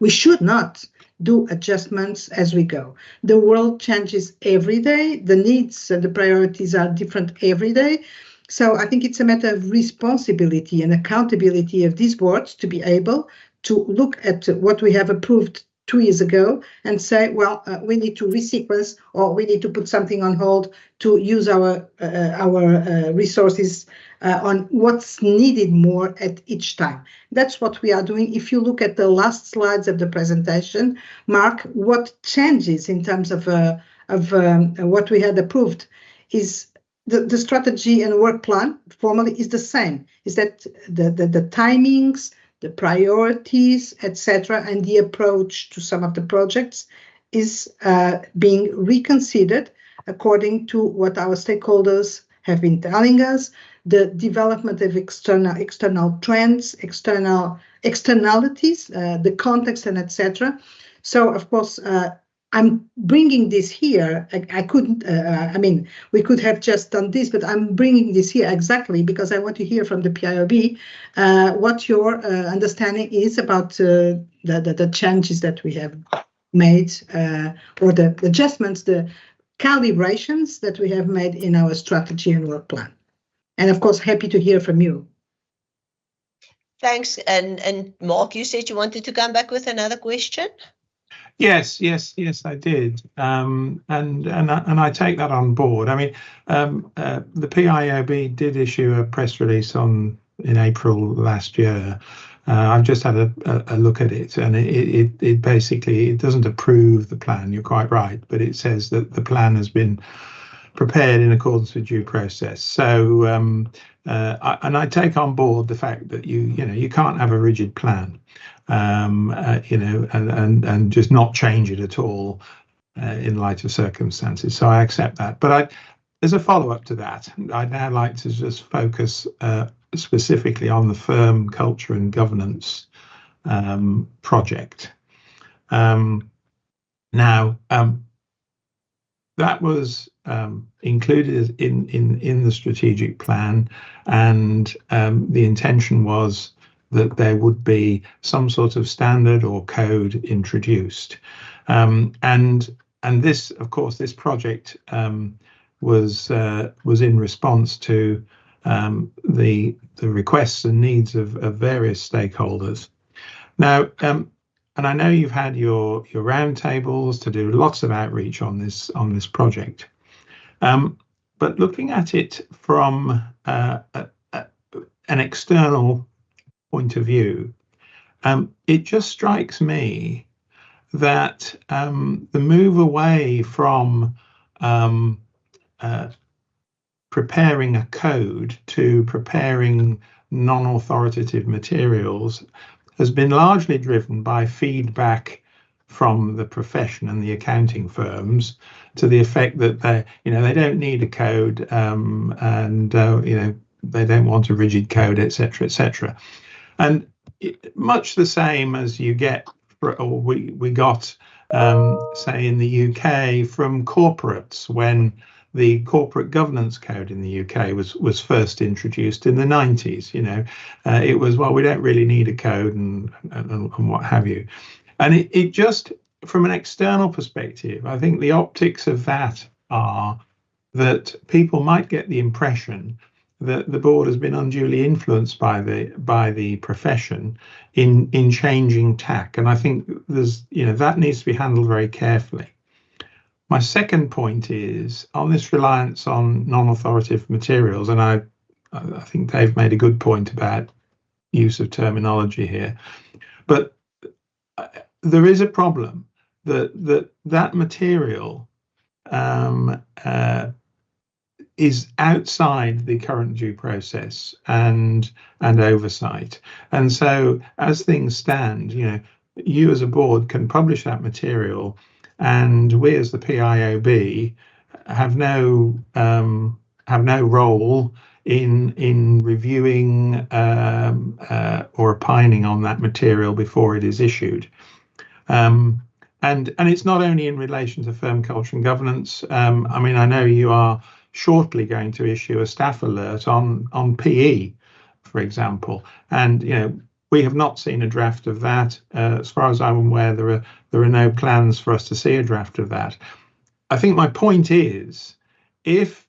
we should not do adjustments as we go. The world changes every day. The needs and the priorities are different every day. So I think it's a matter of responsibility and accountability of these boards to be able to look at what we have approved 2 years ago and say, well, we need to resequence, or we need to put something on hold to use our resources on what's needed more at each time. That's what we are doing. If you look at the last slides of the presentation, Mark, what changes in terms of what we had approved is the strategy and work plan formally is the same. Is that the timings, the priorities, etc., and the approach to some of the projects is being reconsidered according to what our stakeholders have been telling us. The development of external trends, externalities, the context, and etc. So, of course, I'm bringing this here. I couldn't, we could have just done this, but I'm bringing this here exactly because I want to hear from the PIOB what your understanding is about the changes that we have made, or the adjustments, the calibrations that we have made in our strategy and work plan. And of course, happy to hear from you. Thanks. And Mark, you said you wanted to come back with another question? Yes, I did, and I take that on board. I mean, the PIOB did issue a press release in April last year. I've just had a look at it, and it basically doesn't approve the plan. You're quite right, but it says that the plan has been prepared in accordance with due process. So, I take on board the fact that you can't have a rigid plan. And just not change it at all in light of circumstances. So I accept that. But as a follow-up to that, I'd now like to just focus specifically on the firm culture and governance project. Now, that was included in the strategic plan, and the intention was that there would be some sort of standard or code introduced. And this, of course, this project was in response to the requests and needs of various stakeholders. Now, and I know you've had your roundtables to do lots of outreach on this project. But looking at it from an external point of view, it just strikes me that the move away from preparing a code to preparing non-authoritative materials has been largely driven by feedback from the profession and the accounting firms to the effect that they don't need a code, and they don't want a rigid code, etc., etc. And much the same as you get, or we got, say, in the UK from corporates when the corporate governance code in the UK was first introduced in the 90s. It was, well, we don't really need a code and what have you. And it just, from an external perspective, I think the optics of that are that people might get the impression that the board has been unduly influenced by the profession in changing tack, and I think there's that needs to be handled very carefully. My second point is on this reliance on non-authoritative materials, and I think Dave made a good point about use of terminology here, but there is a problem that material is outside the current due process and oversight. And so as things stand, you as a board can publish that material, and we as the PIOB have no role in reviewing or you're opining on that material before it is issued. And it's not only in relation to firm culture and governance. I mean, I know you are shortly going to issue a staff alert on PE, for example, and we have not seen a draft of that. As far as I'm aware, there are no plans for us to see a draft of that. I think my point is, if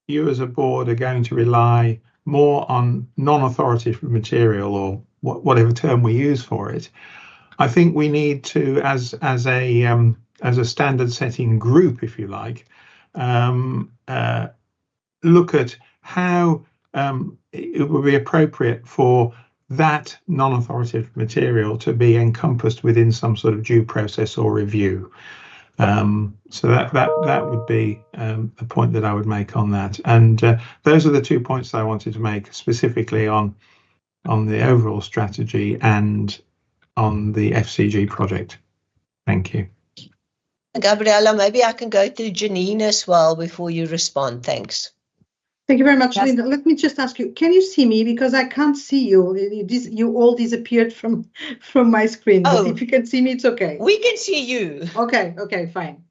you as a board are going to rely more on non-authoritative material, or whatever term we use for it, I think we need to, as a standard-setting group, if you like, look at how it would be appropriate for that non-authoritative material to be encompassed within some sort of due process or review. So that would be the point that I would make on that. And those are the 2 points that I wanted to make, specifically on the overall strategy and on the FCG project. Thank you. Gabriella, maybe I can go to Janine as well before you respond. Thanks. Thank you very much, Yes. Linda. Let me just ask you, can you see me? Because I can't see you. You all disappeared from my screen. But if you can see me, it's okay. We can see you. Okay, fine.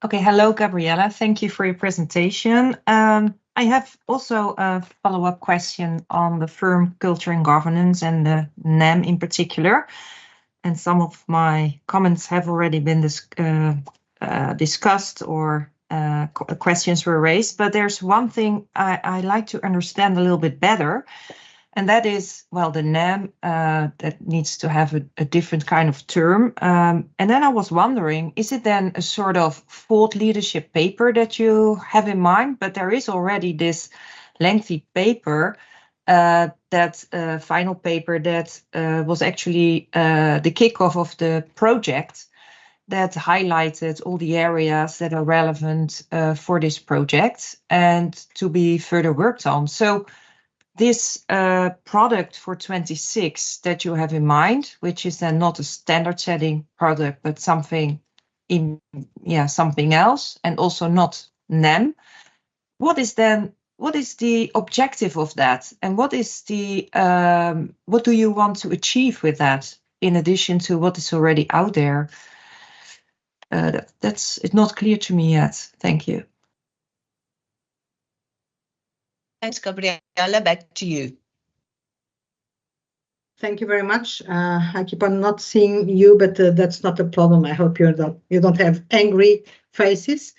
Okay, hello, Gabriella. Thank you for your presentation. I have also a follow-up question on the firm culture and governance and the NAM in particular. And some of my comments have already been discussed, or questions were raised. But there's one thing I like to understand a little bit better. And that is, well, the NAM that needs to have a different kind of term. And then I was wondering, is it then a sort of thought leadership paper that you have in mind? But there is already this lengthy paper, that final paper that was actually the kickoff of the project, that highlighted all the areas that are relevant for this project and to be further worked on. So this product for 26 that you have in mind, which is then not a standard setting product, but something something else, and also not NAM. What is the objective of that, and what do you want to achieve with that, in addition to what is already out there? It's not clear to me yet. Thank you. Thanks, Gabriella. Back to you. Thank you very much. I keep on not seeing you, but that's not a problem. I hope you don't have angry faces.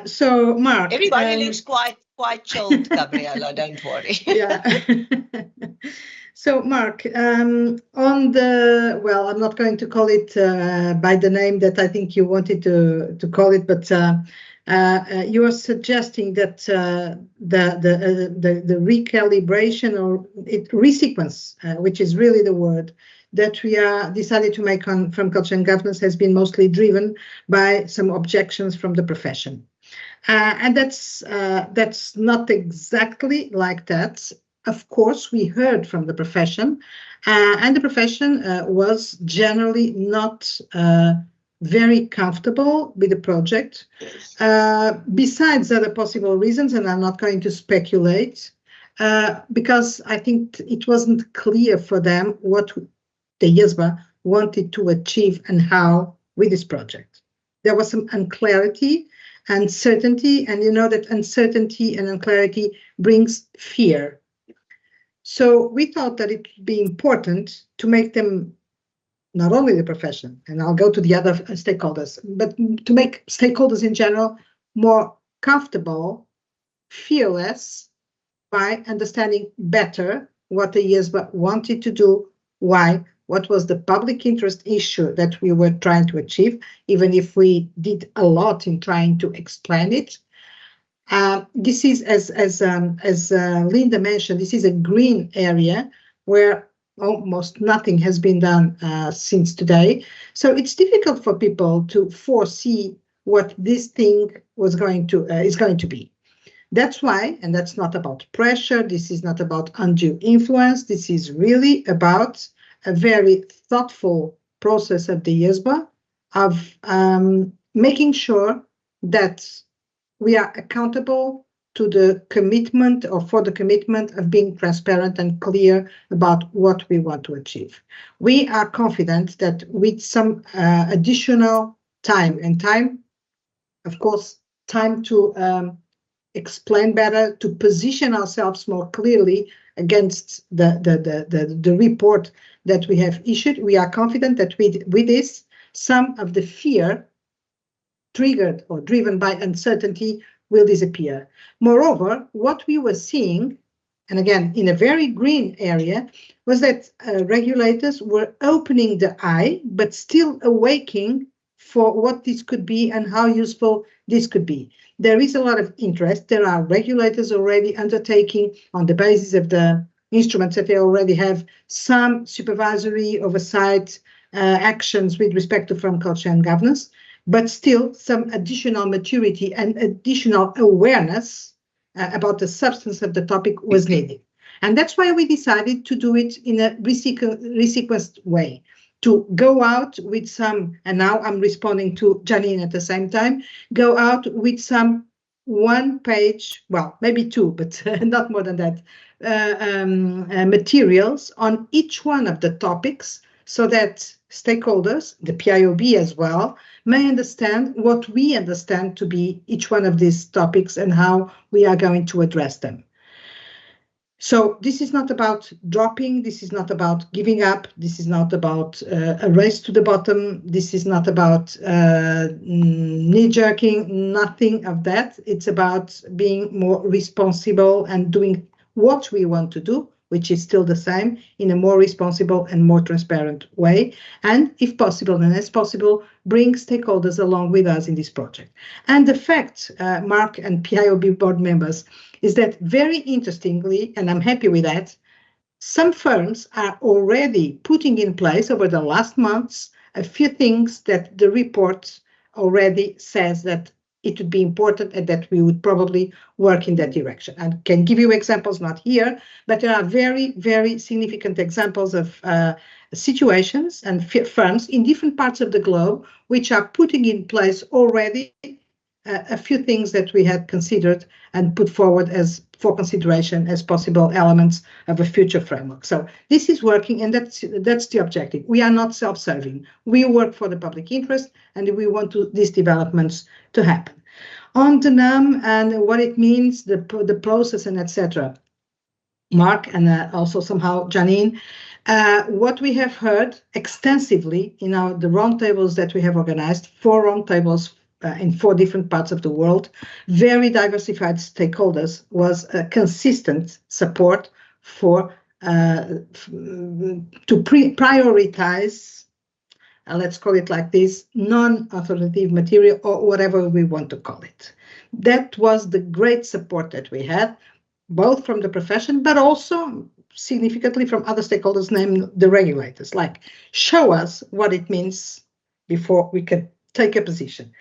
So, Mark. Everybody looks quite chilled, Gabriella. Don't worry. Yeah. So, Mark, I'm not going to call it by the name that I think you wanted to call it, but you are suggesting that the recalibration or resequence, which is really the word that we are decided to make on from culture and governance, has been mostly driven by some objections from the profession, and that's not exactly like that. Of course, we heard from the profession, and the profession was generally not very comfortable with the project, besides other possible reasons, and I'm not going to speculate, because I think it wasn't clear for them what the IESBA wanted to achieve and how with this project. There was some unclarity, uncertainty, and you know that uncertainty and unclarity brings fear. So we thought that it would be important to make them, not only the profession, and I'll go to the other stakeholders, but to make stakeholders in general more comfortable, fearless, by understanding better what the IESBA wanted to do, why, what was the public interest issue that we were trying to achieve, even if we did a lot in trying to explain it. This is, as Linda mentioned, this is a green area where almost nothing has been done since today. So it's difficult for people to foresee what this thing is going to be. That's why, and that's not about pressure, this is not about undue influence, this is really about a very thoughtful process of the IESBA of making sure that we are accountable to the commitment or for the commitment of being transparent and clear about what we want to achieve. We are confident that with some additional time, of course, time to explain better, to position ourselves more clearly against the report that we have issued, we are confident that with this, some of the fear triggered or driven by uncertainty will disappear. Moreover, what we were seeing, and again, in a very green area, was that regulators were opening the eye, but still awaking for what this could be and how useful this could be. There is a lot of interest. There are regulators already undertaking, on the basis of the instruments that they already have, some supervisory oversight actions with respect to firm culture and governance, but still some additional maturity and additional awareness about the substance of the topic was needed. And that's why we decided to do it in a resequenced way, to go out with some, and now I'm responding to Janine at the same time, go out with some one-page, well, maybe two, but not more than that, materials on each one of the topics, so that stakeholders, the PIOB as well, may understand what we understand to be each one of these topics and how we are going to address them. So this is not about dropping, this is not about giving up, this is not about a race to the bottom, this is not about knee-jerking, nothing of that. It's about being more responsible and doing what we want to do, which is still the same, in a more responsible and more transparent way. And if possible, and as possible, bring stakeholders along with us in this project. And the fact, Mark and PIOB board members, is that very interestingly, and I'm happy with that, some firms are already putting in place over the last months a few things that the report already says that it would be important and that we would probably work in that direction. And can give you examples, not here, but there are very, very significant examples of situations and firms in different parts of the globe which are putting in place already a few things that we had considered and put forward as for consideration as possible elements of a future framework. So this is working, and that's the objective. We are not self-serving. We work for the public interest, and we want these developments to happen. On the NAM and what it means, the process and etc. Mark and also somehow Janine, what we have heard extensively in the roundtables that we have organized, 4 roundtables in 4 different parts of the world, very diversified stakeholders, was a consistent support for to prioritize, let's call it like this, non-authoritative material, or whatever we want to call it. That was the great support that we had, both from the profession, but also significantly from other stakeholders, named the regulators, like, show us what it means before we can take a position.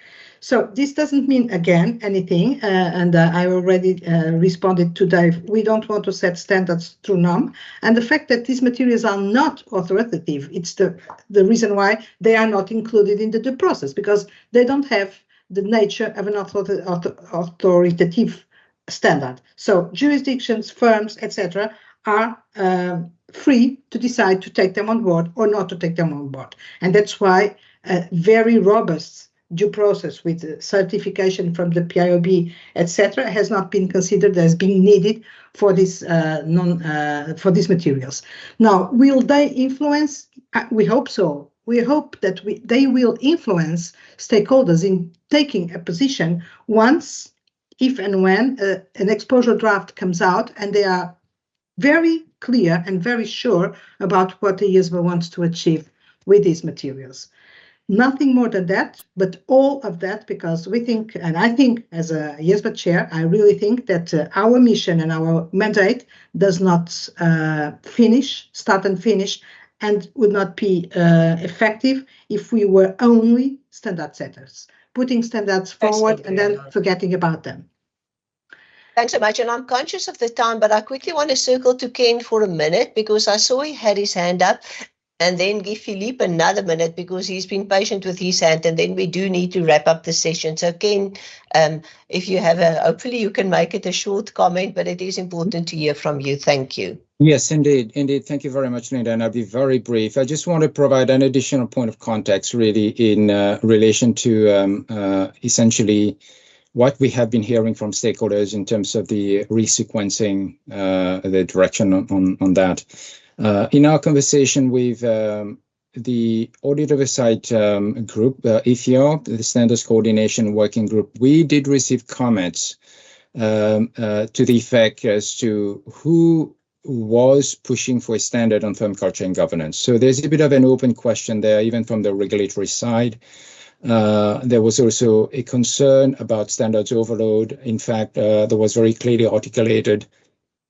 So this doesn't mean, again, anything, and I already responded to Dave. We don't want to set standards through NOM, and the fact that these materials are not authoritative, it's the reason why they are not included in the due process, because they don't have the nature of an authoritative standard. So jurisdictions, firms, etc., are free to decide to take them on board or not to take them on board, and that's why a very robust due process with certification from the PIOB, etc., has not been considered as being needed for this for these materials. Now, will they influence? We hope so. We hope that they will influence stakeholders in taking a position once, if and when an exposure draft comes out, and they are very clear and very sure about what the IESBA wants to achieve with these materials. Nothing more than that, but all of that, because we think, and I think as a IESBA chair, I really think that our mission and our mandate does not start and finish, and would not be effective if we were only standard setters, putting standards forward and then forgetting about them. Thanks so much, and I'm conscious of the time, but I quickly want to circle to Ken for a minute, because I saw he had his hand up. and then give Philippe another minute because he's been patient with his hand, and then we do need to wrap up the session. So Ken, if you have hopefully you can make it a short comment, but it is important to hear from you. Thank you. Yes, indeed. Thank you very much, Linda, and I'll be very brief. I just want to provide an additional point of context really in relation to essentially what we have been hearing from stakeholders in terms of the resequencing, the direction on that. In our conversation with the Audit Oversight Group, IFIOR, the Standards Coordination Working Group, we did receive comments to the effect as to who was pushing for a standard on firm culture and governance. So there's a bit of an open question there, even from the regulatory side. There was also a concern about standards overload. In fact, there was very clearly articulated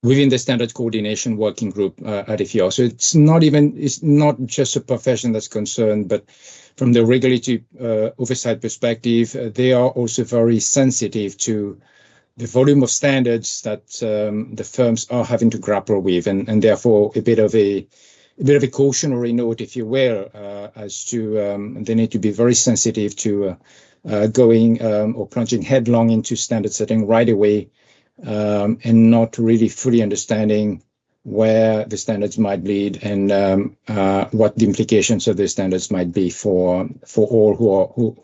within the Standards Coordination Working Group at IFIOR. So it's not just a profession that's concerned, but from the regulatory oversight perspective, they are also very sensitive to the volume of standards that the firms are having to grapple with, and therefore a bit of a cautionary note, if you will, as to they need to be very sensitive to going or plunging headlong into standard setting right away, and not really fully understanding where the standards might lead and what the implications of the standards might be for all who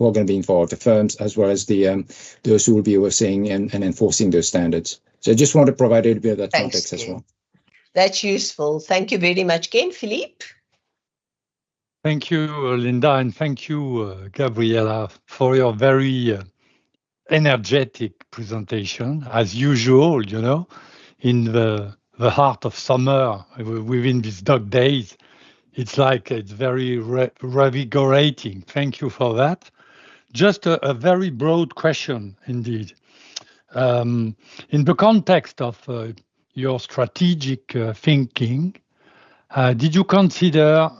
are going to be involved, the firms as well as the those who will be overseeing and enforcing those standards. So I just want to provide a bit of that context as well. That's useful. Thank you very much, Ken. Philippe? Thank you, Linda, and thank you, Gabriela, for your very energetic presentation, as usual, you know, in the heart of summer, within these dog days. It's like it's very revigorating. Thank you for that. Just a very broad question indeed. In the context of your strategic thinking, did you consider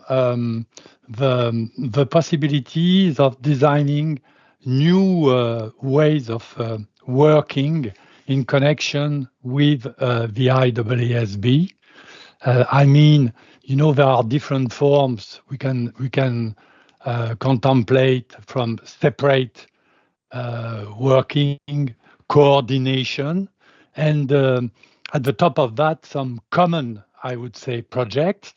the possibilities of designing new ways of working in connection with the IESB? I mean, you know, there are different forms we can contemplate, from separate working, coordination, and at the top of that, some common, I would say, projects.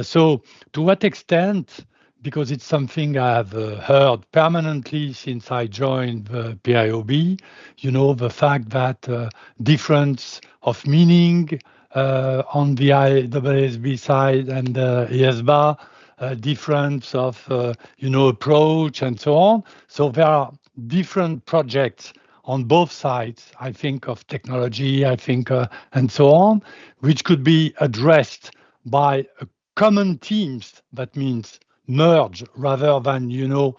So to what extent, because it's something I've heard permanently since I joined the PIOB, you know, the fact that difference of meaning on the IESB side and IESBA, difference of, you know, approach and so on. So there are different projects on both sides, I think, of technology, I think, and so on, which could be addressed by common teams. That means merge rather than, you know,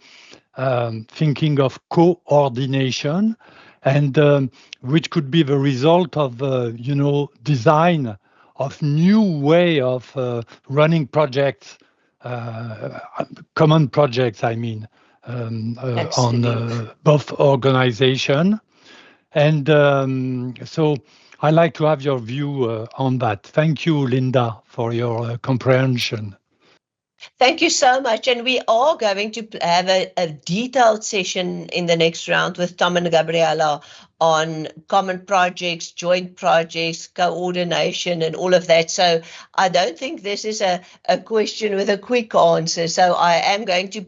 thinking of coordination, and which could be the result of, you know, design of new way of running projects, common projects, I mean, on both organization. And so I'd like to have your view on that. Thank you, Linda, for your comprehension. Thank you so much. And we are going to have a detailed session in the next round with Tom and Gabriela on common projects, joint projects, coordination, and all of that. So I don't think this is a question with a quick answer. So I am going to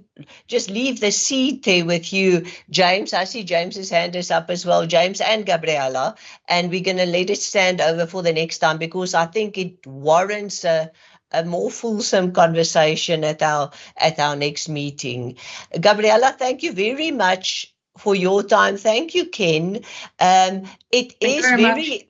just leave the seed there with you, James. I see James's hand is up as well, James and Gabriela, and we're going to let it stand over for the next time because I think it warrants a more fulsome conversation at our next meeting. Gabriela, thank you very much for your time. Thank you, Ken. It is very,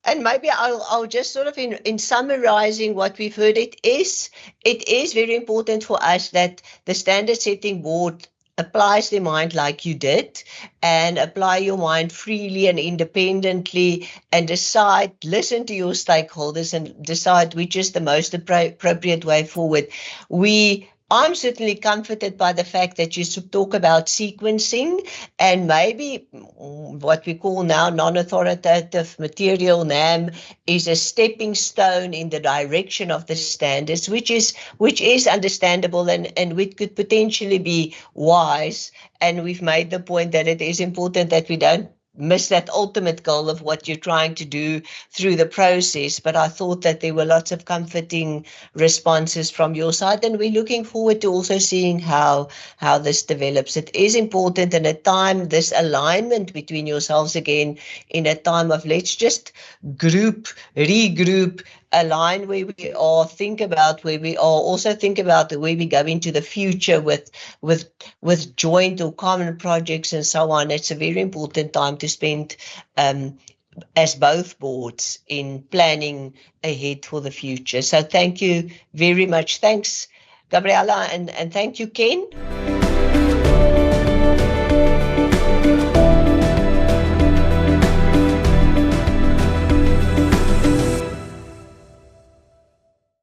and maybe I'll just sort of in summarizing what we've heard, it is very important for us that the standard setting board applies their mind like you did, and apply your mind freely and independently, and listen to your stakeholders and decide which is the most appropriate way forward. We I'm certainly comforted by the fact that you talk about sequencing and maybe what we call now non-authoritative material, NAM, is a stepping stone in the direction of the standards, which is understandable and which could potentially be wise. And we've made the point that it is important that we don't miss that ultimate goal of what you're trying to do through the process. But I thought that there were lots of comforting responses from your side, and we're looking forward to also seeing how this develops. It is important in a time, this alignment between yourselves again, in a time of let's just regroup, align where we are, think about where we are, also think about the way we go into the future with joint or common projects and so on. It's a very important time to spend as both boards in planning ahead for the future. So thank you very much. Thanks, Gabriella, and thank you, Ken.